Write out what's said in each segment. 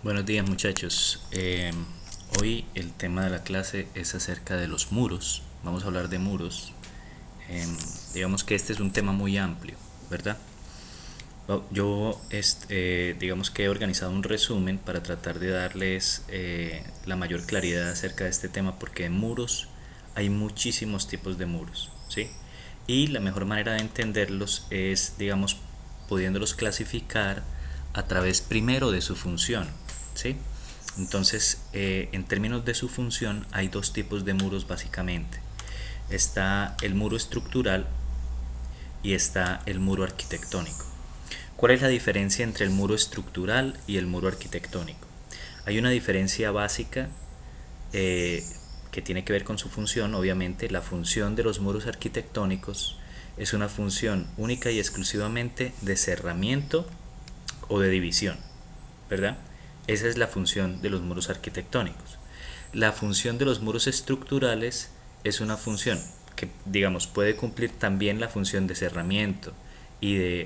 Buenos días muchachos. Hoy el tema de la clase es acerca de los muros. Vamos a hablar de muros. Digamos que este es un tema muy amplio, ¿verdad? Digamos que he organizado un resumen para tratar de darles la mayor claridad acerca de este tema, porque en muros hay muchísimos tipos de muros, ¿sí? Y la mejor manera de entenderlos es, digamos, pudiéndolos clasificar a través primero de su función, ¿sí? Entonces, en términos de su función, hay dos tipos de muros básicamente. Está el muro estructural y está el muro arquitectónico. ¿Cuál es la diferencia entre el muro estructural y el muro arquitectónico? Hay una diferencia básica eh, que tiene que ver con su función. Obviamente, la función de los muros arquitectónicos es una función única y exclusivamente de cerramiento o de división, ¿verdad? Esa es la función de los muros arquitectónicos. La función de los muros estructurales es una función que, digamos, puede cumplir también la función de cerramiento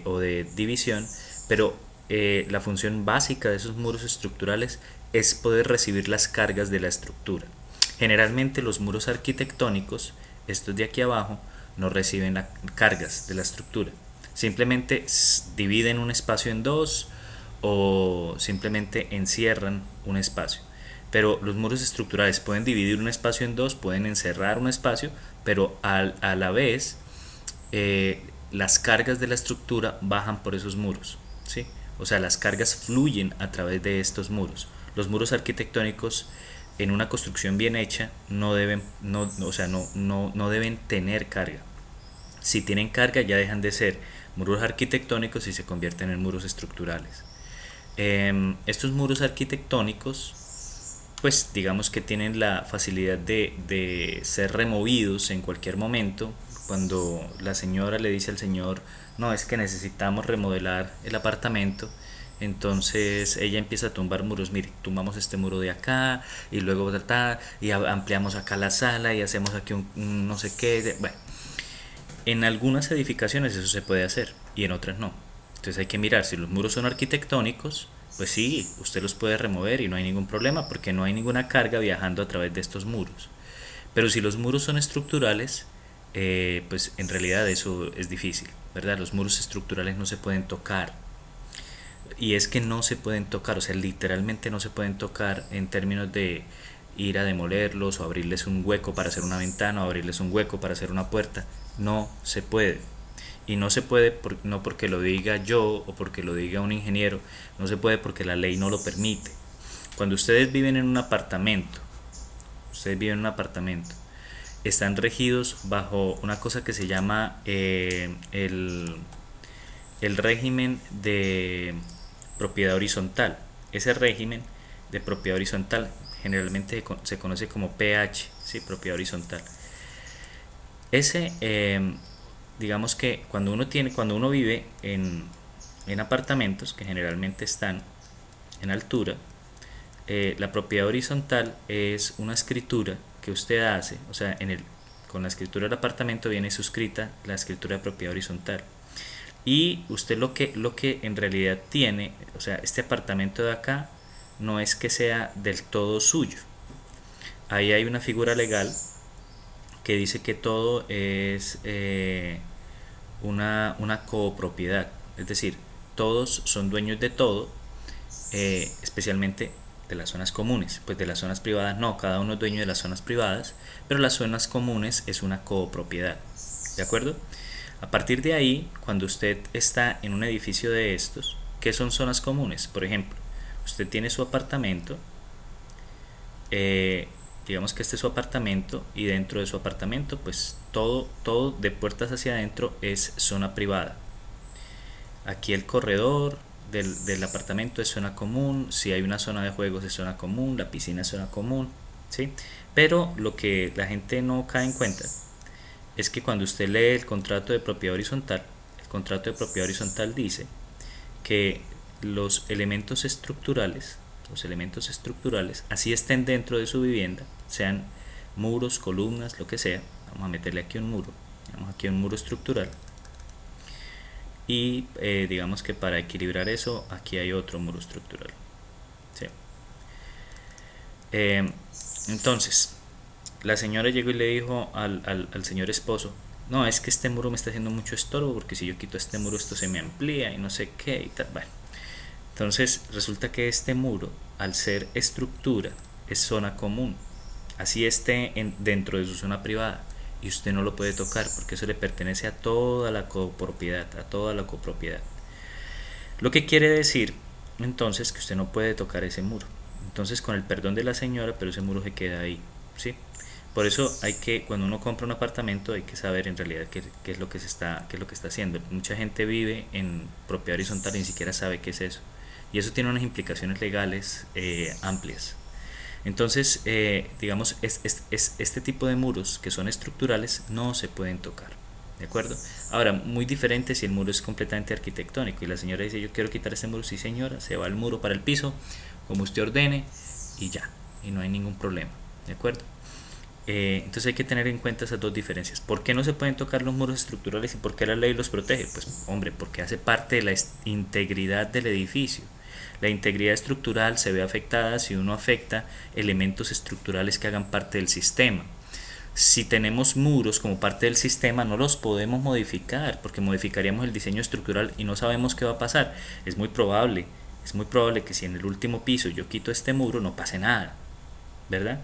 o de división, pero la función básica de esos muros estructurales es poder recibir las cargas de la estructura. Generalmente los muros arquitectónicos, estos de aquí abajo, no reciben cargas de la estructura. Simplemente dividen un espacio en dos o simplemente encierran un espacio. Pero los muros estructurales pueden dividir un espacio en dos, pueden encerrar un espacio, pero a la vez las cargas de la estructura bajan por esos muros, ¿sí? O sea, las cargas fluyen a través de estos muros. Los muros arquitectónicos en una construcción bien hecha no deben, o sea, no deben tener carga. Si tienen carga ya dejan de ser muros arquitectónicos y se convierten en muros estructurales. Estos muros arquitectónicos, pues digamos que tienen la facilidad de ser removidos en cualquier momento. Cuando la señora le dice al señor, no, es que necesitamos remodelar el apartamento, entonces ella empieza a tumbar muros. Mire, tumbamos este muro de acá y luego y ampliamos acá la sala y hacemos aquí un no sé qué. Bueno, en algunas edificaciones eso se puede hacer y en otras no. Entonces hay que mirar si los muros son arquitectónicos, pues sí, usted los puede remover y no hay ningún problema porque no hay ninguna carga viajando a través de estos muros. Pero si los muros son estructurales, pues en realidad eso es difícil, ¿verdad? Los muros estructurales no se pueden tocar. Y es que no se pueden tocar, o sea, literalmente no se pueden tocar en términos de ir a demolerlos o abrirles un hueco para hacer una ventana o abrirles un hueco para hacer una puerta. No se puede. Y no se puede no porque lo diga yo o porque lo diga un ingeniero, no se puede porque la ley no lo permite. Cuando ustedes viven en un apartamento, están regidos bajo una cosa que se llama el régimen de propiedad horizontal. Ese régimen de propiedad horizontal generalmente se conoce como PH, ¿sí? Propiedad horizontal. Ese, digamos que cuando uno vive en apartamentos que generalmente están en altura, la propiedad horizontal es una escritura que usted hace, o sea, con la escritura del apartamento viene suscrita la escritura de propiedad horizontal. Y usted lo que en realidad tiene, o sea, este apartamento de acá no es que sea del todo suyo. Ahí hay una figura legal que dice que todo es una copropiedad. Es decir, todos son dueños de todo, especialmente de las zonas comunes. Pues de las zonas privadas no, cada uno es dueño de las zonas privadas, pero las zonas comunes es una copropiedad. ¿De acuerdo? A partir de ahí, cuando usted está en un edificio de estos, ¿qué son zonas comunes? Por ejemplo, usted tiene su apartamento, eh, digamos que este es su apartamento y dentro de su apartamento, pues todo de puertas hacia adentro es zona privada. Aquí el corredor del apartamento es zona común, si hay una zona de juegos es zona común, la piscina es zona común, ¿sí? Pero lo que la gente no cae en cuenta es que cuando usted lee el contrato de propiedad horizontal, el contrato de propiedad horizontal dice que los elementos estructurales, así estén dentro de su vivienda, sean muros, columnas, lo que sea, vamos a meterle aquí un muro, vamos aquí un muro estructural, y digamos que para equilibrar eso, aquí hay otro muro estructural, ¿sí? Eh, entonces, la señora llegó y le dijo al señor esposo, no, es que este muro me está haciendo mucho estorbo porque si yo quito este muro esto se me amplía y no sé qué y tal. Bueno, entonces resulta que este muro, al ser estructura, es zona común. Así esté dentro de su zona privada y usted no lo puede tocar porque eso le pertenece a toda la copropiedad, a toda la copropiedad. Lo que quiere decir entonces que usted no puede tocar ese muro. Entonces con el perdón de la señora, pero ese muro se queda ahí, ¿sí? Por eso hay que, cuando uno compra un apartamento, hay que saber en realidad qué es lo que qué es lo que está haciendo. Mucha gente vive en propiedad horizontal y ni siquiera sabe qué es eso. Y eso tiene unas implicaciones legales amplias. Entonces, digamos, este tipo de muros que son estructurales no se pueden tocar. ¿De acuerdo? Ahora, muy diferente si el muro es completamente arquitectónico y la señora dice, yo quiero quitar este muro, sí señora, se va el muro para el piso, como usted ordene, y ya, y no hay ningún problema. ¿De acuerdo? Entonces hay que tener en cuenta esas dos diferencias. ¿Por qué no se pueden tocar los muros estructurales y por qué la ley los protege? Pues hombre, porque hace parte de la integridad del edificio. La integridad estructural se ve afectada si uno afecta elementos estructurales que hagan parte del sistema. Si tenemos muros como parte del sistema, no los podemos modificar porque modificaríamos el diseño estructural y no sabemos qué va a pasar. Es muy probable que si en el último piso yo quito este muro no pase nada, ¿verdad?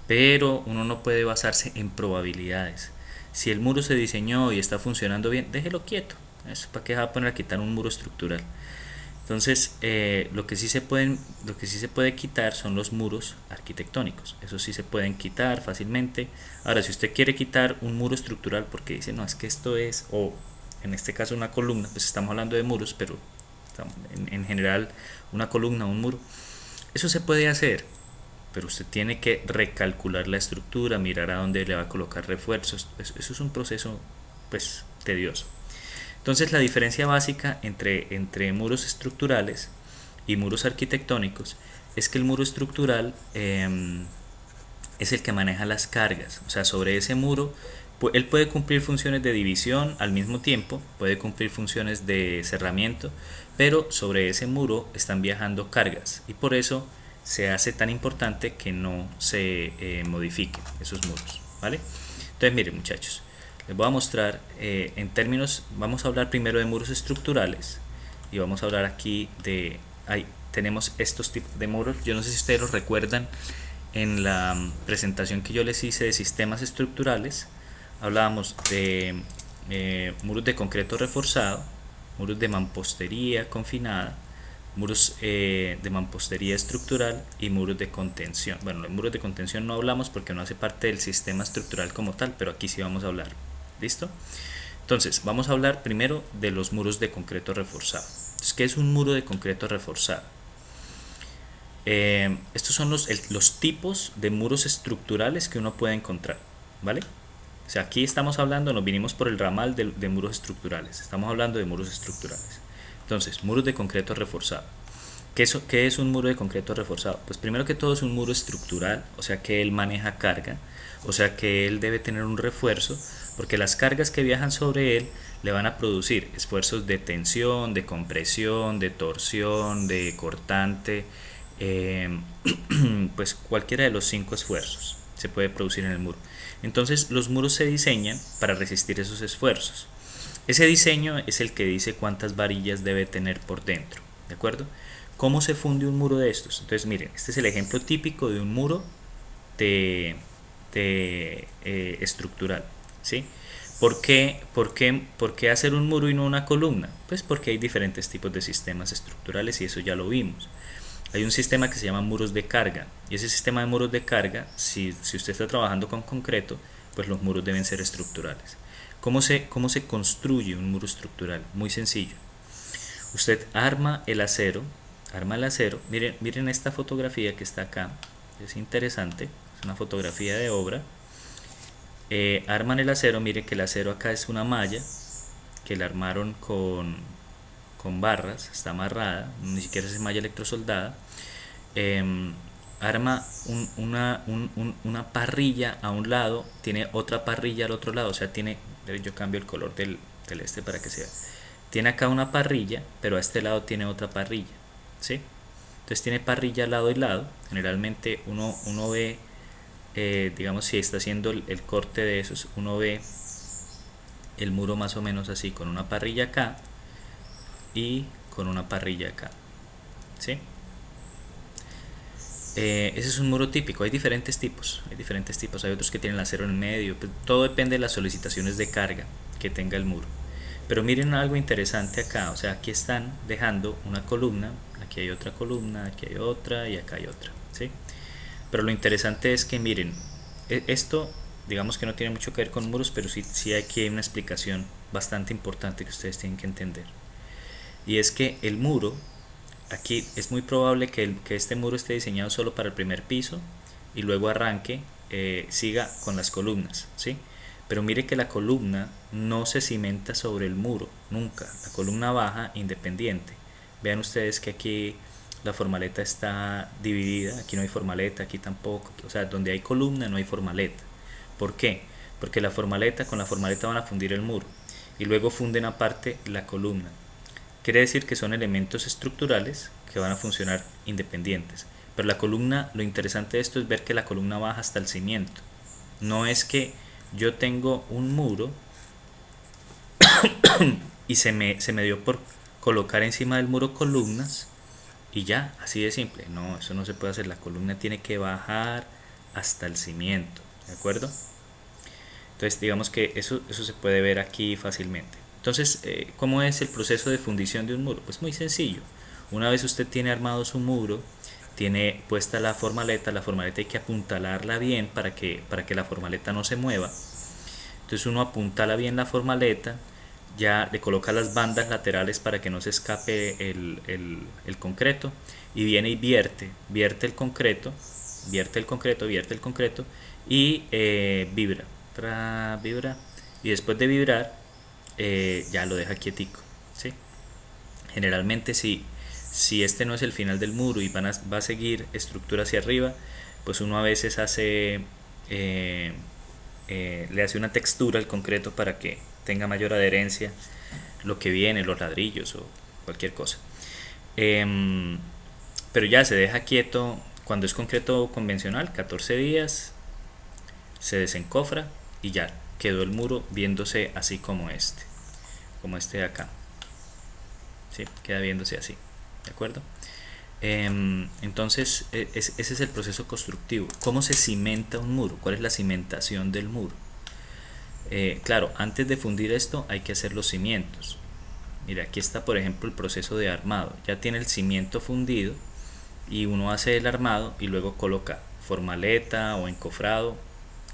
Pero uno no puede basarse en probabilidades. Si el muro se diseñó y está funcionando bien, déjelo quieto. ¿Para qué va a poner a quitar un muro estructural? Entonces, lo que sí se puede quitar son los muros arquitectónicos. Eso sí se pueden quitar fácilmente. Ahora, si usted quiere quitar un muro estructural porque dice, no, es que esto es, o en este caso una columna, pues estamos hablando de muros, pero en general una columna, un muro, eso se puede hacer, pero usted tiene que recalcular la estructura, mirar a dónde le va a colocar refuerzos. Eso es un proceso, pues, tedioso. Entonces la diferencia básica entre muros estructurales y muros arquitectónicos es que el muro estructural es el que maneja las cargas. O sea, sobre ese muro él puede cumplir funciones de división al mismo tiempo, puede cumplir funciones de cerramiento, pero sobre ese muro están viajando cargas y por eso se hace tan importante que no se modifiquen esos muros, ¿vale? Entonces miren muchachos, les voy a mostrar en términos, vamos a hablar primero de muros estructurales y vamos a hablar aquí de, tenemos estos tipos de muros, yo no sé si ustedes los recuerdan en la presentación que yo les hice de sistemas estructurales, hablábamos de muros de concreto reforzado, muros de mampostería confinada, muros de mampostería estructural y muros de contención. Bueno, los muros de contención no hablamos porque no hace parte del sistema estructural como tal, pero aquí sí vamos a hablar. ¿Listo? Entonces, vamos a hablar primero de los muros de concreto reforzado. Entonces, ¿qué es un muro de concreto reforzado? Estos son los tipos de muros estructurales que uno puede encontrar, ¿vale? O sea, aquí estamos hablando, nos vinimos por el ramal de muros estructurales, estamos hablando de muros estructurales. Entonces, muros de concreto reforzado. ¿Qué es un muro de concreto reforzado? Pues primero que todo es un muro estructural, o sea que él maneja carga, o sea que él debe tener un refuerzo, porque las cargas que viajan sobre él le van a producir esfuerzos de tensión, de compresión, de torsión, de cortante, pues cualquiera de los 5 esfuerzos se puede producir en el muro. Entonces los muros se diseñan para resistir esos esfuerzos. Ese diseño es el que dice cuántas varillas debe tener por dentro, ¿de acuerdo? ¿Cómo se funde un muro de estos? Entonces miren, este es el ejemplo típico de un muro estructural, ¿sí? ¿Por qué hacer un muro y no una columna? Pues porque hay diferentes tipos de sistemas estructurales y eso ya lo vimos. Hay un sistema que se llama muros de carga y ese sistema de muros de carga, si usted está trabajando con concreto, pues los muros deben ser estructurales. ¿Cómo se construye un muro estructural? Muy sencillo. Usted arma el acero, miren esta fotografía que está acá, es interesante, es una fotografía de obra. Arman el acero, miren que el acero acá es una malla que la armaron con barras, está amarrada, ni siquiera es malla electrosoldada. Arma una parrilla a un lado, tiene otra parrilla al otro lado, o sea, yo cambio el color del este para que sea. Tiene acá una parrilla, pero a este lado tiene otra parrilla, ¿sí? Entonces tiene parrilla lado y lado. Generalmente uno ve, digamos, si está haciendo el corte de esos, uno ve el muro más o menos así, con una parrilla acá y con una parrilla acá, ¿sí? Ese es un muro típico. Hay diferentes tipos, hay otros que tienen acero en medio, pues todo depende de las solicitaciones de carga que tenga el muro. Pero miren algo interesante acá, o sea, aquí están dejando una columna, aquí hay otra columna, aquí hay otra y acá hay otra, ¿sí? Pero lo interesante es que miren, esto digamos que no tiene mucho que ver con muros, pero sí aquí hay una explicación bastante importante que ustedes tienen que entender. Y es que el muro, aquí es muy probable que este muro esté diseñado solo para el primer piso y luego arranque, siga con las columnas, ¿sí? Pero mire que la columna no se cimenta sobre el muro, nunca. La columna baja independiente. Vean ustedes que aquí la formaleta está dividida, aquí no hay formaleta, aquí tampoco. O sea, donde hay columna no hay formaleta. ¿Por qué? Porque con la formaleta van a fundir el muro y luego funden aparte la columna. Quiere decir que son elementos estructurales que van a funcionar independientes. Pero la columna, lo interesante de esto es ver que la columna baja hasta el cimiento. No es que yo tengo un muro y se me dio por colocar encima del muro columnas y ya, así de simple. No, eso no se puede hacer. La columna tiene que bajar hasta el cimiento, ¿de acuerdo? Entonces digamos que eso se puede ver aquí fácilmente. Entonces, ¿cómo es el proceso de fundición de un muro? Pues muy sencillo. Una vez usted tiene armado su muro, tiene puesta la formaleta hay que apuntalarla bien para que la formaleta no se mueva. Entonces uno apuntala bien la formaleta, ya le coloca las bandas laterales para que no se escape el concreto y viene y vierte el concreto y vibra, vibra y después de vibrar ya lo deja quietico, ¿sí? Generalmente si este no es el final del muro y va a seguir estructura hacia arriba, pues uno a veces le hace una textura al concreto para que tenga mayor adherencia lo que viene, los ladrillos o cualquier cosa. Pero ya se deja quieto cuando es concreto convencional, 14 días, se desencofra y ya quedó el muro viéndose así como este de acá. ¿Sí? Queda viéndose así, ¿de acuerdo? Entonces, ese es el proceso constructivo. ¿Cómo se cimenta un muro? ¿Cuál es la cimentación del muro? Claro, antes de fundir esto hay que hacer los cimientos. Mira, aquí está por ejemplo el proceso de armado. Ya tiene el cimiento fundido y uno hace el armado y luego coloca formaleta o encofrado,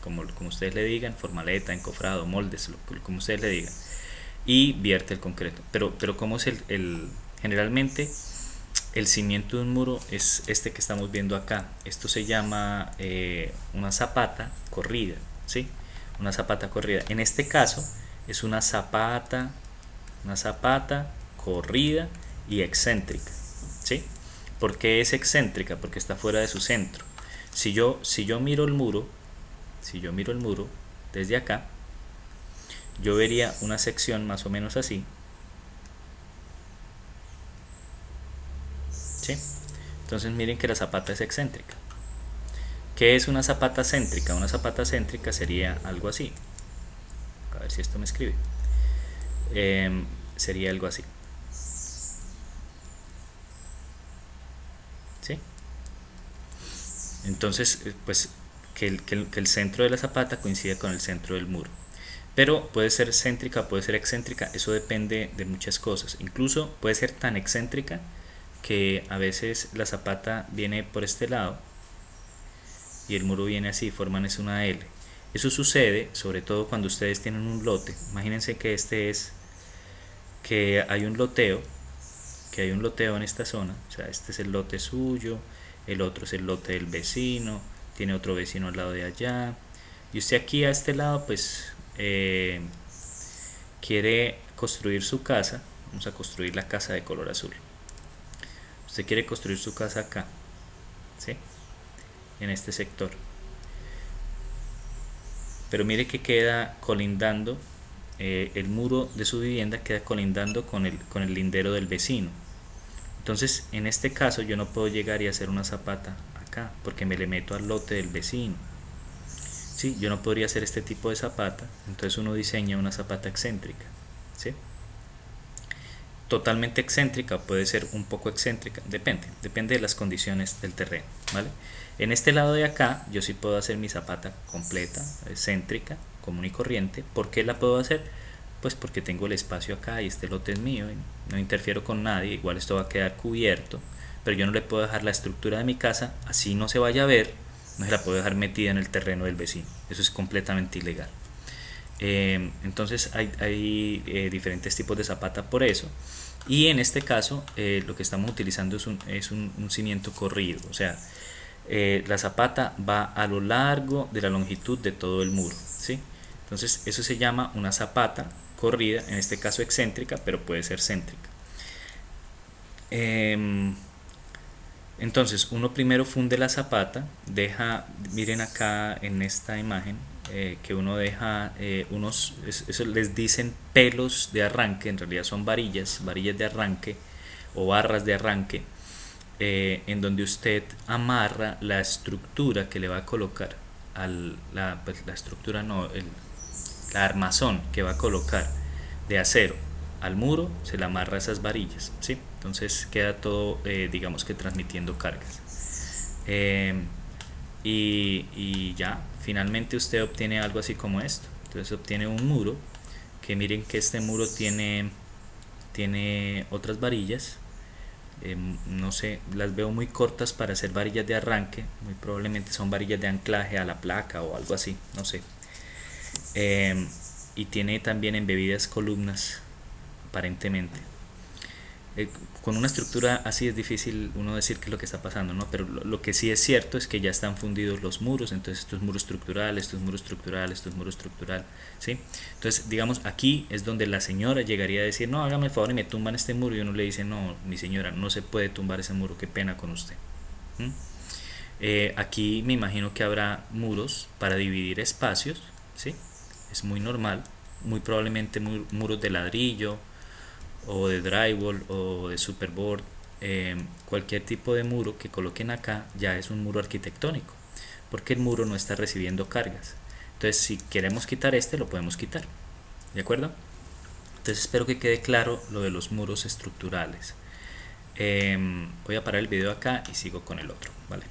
como ustedes le digan, formaleta, encofrado, moldes, como ustedes le digan, y vierte el concreto. Pero ¿cómo es generalmente el cimiento de un muro? Es este que estamos viendo acá. Esto se llama una zapata corrida, ¿sí? Una zapata corrida. En este caso es una zapata corrida y excéntrica, ¿sí? ¿Por qué es excéntrica? Porque está fuera de su centro. Si yo miro el muro desde acá, yo vería una sección más o menos así, ¿sí? Entonces miren que la zapata es excéntrica. ¿Qué es una zapata céntrica? Una zapata céntrica sería algo así. A ver si esto me escribe. Sería algo así, ¿sí? Entonces, pues que el centro de la zapata coincide con el centro del muro. Pero puede ser céntrica, puede ser excéntrica, eso depende de muchas cosas. Incluso puede ser tan excéntrica que a veces la zapata viene por este lado y el muro viene así, forman es una L. Eso sucede sobre todo cuando ustedes tienen un lote. Imagínense que hay un loteo, en esta zona. O sea, este es el lote suyo, el otro es el lote del vecino, tiene otro vecino al lado de allá, y usted aquí a este lado pues quiere construir su casa. Vamos a construir la casa de color azul. Usted quiere construir su casa acá, ¿sí? En este sector, pero mire que queda colindando, el muro de su vivienda queda colindando con el lindero del vecino. Entonces, en este caso yo no puedo llegar y hacer una zapata acá, porque me le meto al lote del vecino. ¿Sí? Yo no podría hacer este tipo de zapata, entonces uno diseña una zapata excéntrica. ¿Sí? Totalmente excéntrica, puede ser un poco excéntrica, depende de las condiciones del terreno, ¿vale? En este lado de acá yo sí puedo hacer mi zapata completa, excéntrica, común y corriente. ¿Por qué la puedo hacer? Pues porque tengo el espacio acá y este lote es mío y no interfiero con nadie, igual esto va a quedar cubierto, pero yo no le puedo dejar la estructura de mi casa, así no se vaya a ver, no se la puedo dejar metida en el terreno del vecino, eso es completamente ilegal. Entonces hay diferentes tipos de zapata por eso. Y en este caso lo que estamos utilizando es un cimiento corrido, o sea, la zapata va a lo largo de la longitud de todo el muro, ¿sí? Entonces eso se llama una zapata corrida, en este caso excéntrica, pero puede ser céntrica. Entonces uno primero funde la zapata, miren acá en esta imagen, que uno deja eso les dicen pelos de arranque, en realidad son varillas de arranque o barras de arranque, en donde usted amarra la estructura que le va a colocar, pues la estructura no, la armazón que va a colocar de acero al muro, se le amarra esas varillas, ¿sí? Entonces queda todo, digamos que transmitiendo cargas. Y ya, finalmente usted obtiene algo así como esto. Entonces obtiene un muro, que miren que este muro tiene otras varillas. No sé, las veo muy cortas para hacer varillas de arranque, muy probablemente son varillas de anclaje a la placa o algo así, no sé. Y tiene también embebidas columnas, aparentemente. Con una estructura así es difícil uno decir qué es lo que está pasando, ¿no? Pero lo que sí es cierto es que ya están fundidos los muros, entonces esto es muro estructural, esto es muro estructural, esto es muro estructural, ¿sí? Entonces, digamos, aquí es donde la señora llegaría a decir, no, hágame el favor y me tumban este muro, y uno le dice, no, mi señora, no se puede tumbar ese muro, qué pena con usted. ¿Mm? Aquí me imagino que habrá muros para dividir espacios, ¿sí? Es muy normal, muy probablemente muros de ladrillo o de drywall o de superboard. Cualquier tipo de muro que coloquen acá ya es un muro arquitectónico, porque el muro no está recibiendo cargas. Entonces, si queremos quitar este, lo podemos quitar, ¿de acuerdo? Entonces espero que quede claro lo de los muros estructurales. Voy a parar el video acá y sigo con el otro, ¿vale?